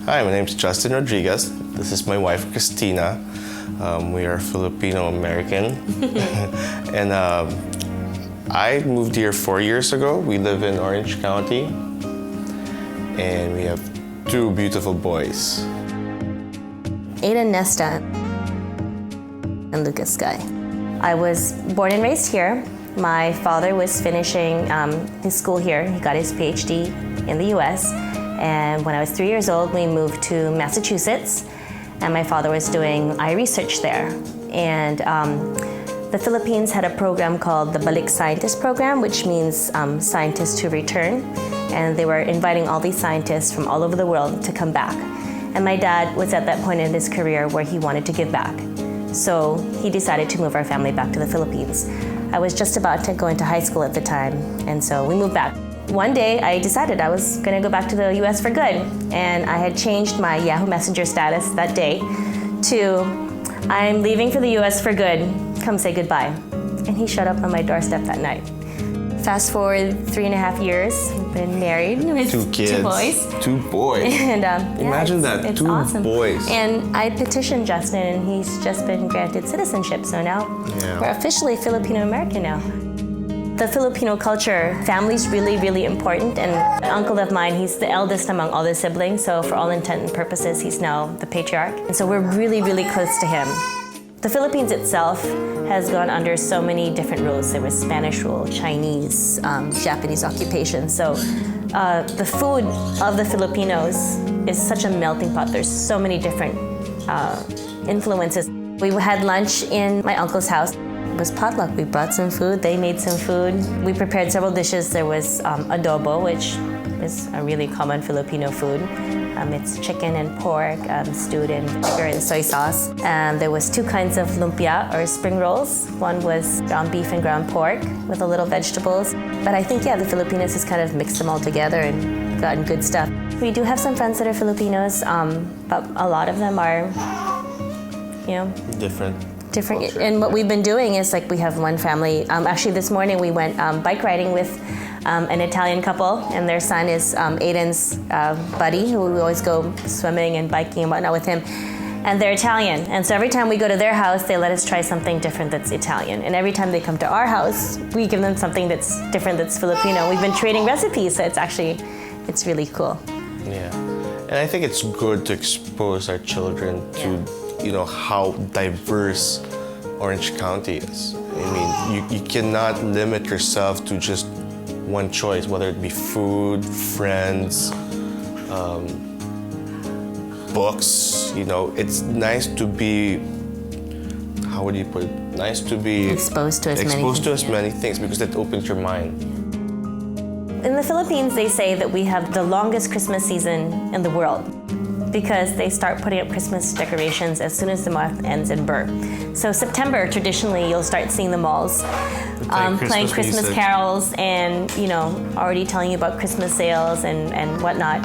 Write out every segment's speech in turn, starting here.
Hi, my name is Justin Rodriguez. This is my wife, Christina. We are Filipino-American. And I moved here 4 years ago. We live in Orange County. And we have 2 beautiful boys. Aiden Nesta and Lucas Guy. I was born and raised here. My father was finishing his school here. He got his PhD in the US. And when I was 3 years old, we moved to Massachusetts. And my father was doing eye research there. And the Philippines had a program called the Balik Scientist Program, which means scientists who return. And they were inviting all these scientists from all over the world to come back. And my dad was at that point in his career where he wanted to give back. So he decided to move our family back to the Philippines. I was just about to go into high school at the time, and so we moved back. One day, I decided I was going to go back to the US for good, and I had changed my Yahoo Messenger status that day to, I'm leaving for the US for good, come say goodbye. And he showed up on my doorstep that night. Fast forward 3.5 years, we've been married with 2 kids. 2 boys. 2 boys. And, Imagine that, it's 2 awesome. boys. And I petitioned Justin, and he's just been granted citizenship, so now we're officially Filipino-American now. The Filipino culture, family's really, really important, and an uncle of mine, he's the eldest among all the siblings, so for all intent and purposes, he's now the patriarch. And so we're really, really close to him. The Philippines itself has gone under so many different rules. There was Spanish rule, Chinese, Japanese occupation. So the food of the Filipinos is such a melting pot. There's so many different influences. We had lunch in my uncle's house. It was potluck. We brought some food, they made some food. We prepared several dishes. There was adobo, which is a really common Filipino food. It's chicken and pork stewed in sugar and soy sauce. There was 2 kinds of lumpia, or spring rolls. One was ground beef and ground pork with a little vegetables. But I think, the Filipinos has kind of mixed them all together and gotten good stuff. We do have some friends that are Filipinos, but a lot of them are, Different. Culture. And what we've been doing is, we have one family. Actually, this morning we went bike riding with an Italian couple, and their son is Aiden's buddy, who we always go swimming and biking and whatnot with him. And they're Italian, and so every time we go to their house, they let us try something different that's Italian. And every time they come to our house, we give them something that's different that's Filipino. We've been trading recipes, so it's really cool. Yeah, and I think it's good to expose our children to how diverse Orange County is. I mean, you cannot limit yourself to just one choice, whether it be food, friends, books. It's nice to be, how would you put it? Nice to be exposed to as many things because that opens your mind. In the Philippines, they say that we have the longest Christmas season in the world, because they start putting up Christmas decorations as soon as the month ends in Burr. So September, traditionally, you'll start seeing the malls playing Christmas carols and, already telling you about Christmas sales and whatnot.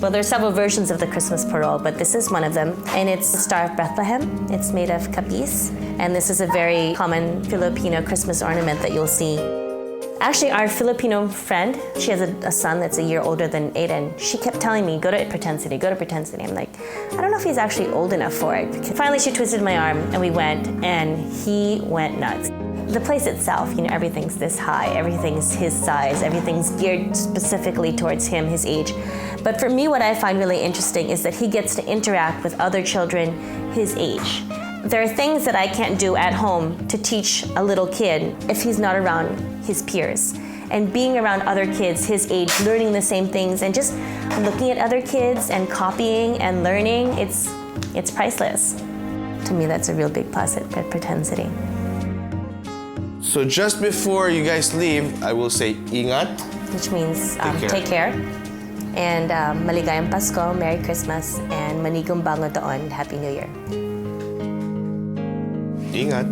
Well, there's several versions of the Christmas parole, but this is one of them. And it's the Star of Bethlehem. It's made of kapis. And this is a very common Filipino Christmas ornament that you'll see. Actually, our Filipino friend, she has a son that's a year older than Aiden. She kept telling me, go to Pretend City, go to Pretend City. I'm like, I don't know if he's actually old enough for it. Finally, she twisted my arm and we went, and he went nuts. The place itself, everything's this high, everything's his size, everything's geared specifically towards him, his age. But for me, what I find really interesting is that he gets to interact with other children his age. There are things that I can't do at home to teach a little kid if he's not around his peers. And being around other kids his age, learning the same things, and just looking at other kids and copying and learning, it's priceless. To me, that's a real big plus at Pretend City. So just before you guys leave, I will say ingat. Which means take care. And maligayang Pasko, Merry Christmas, and manigong bango taon, Happy New Year. Ingat.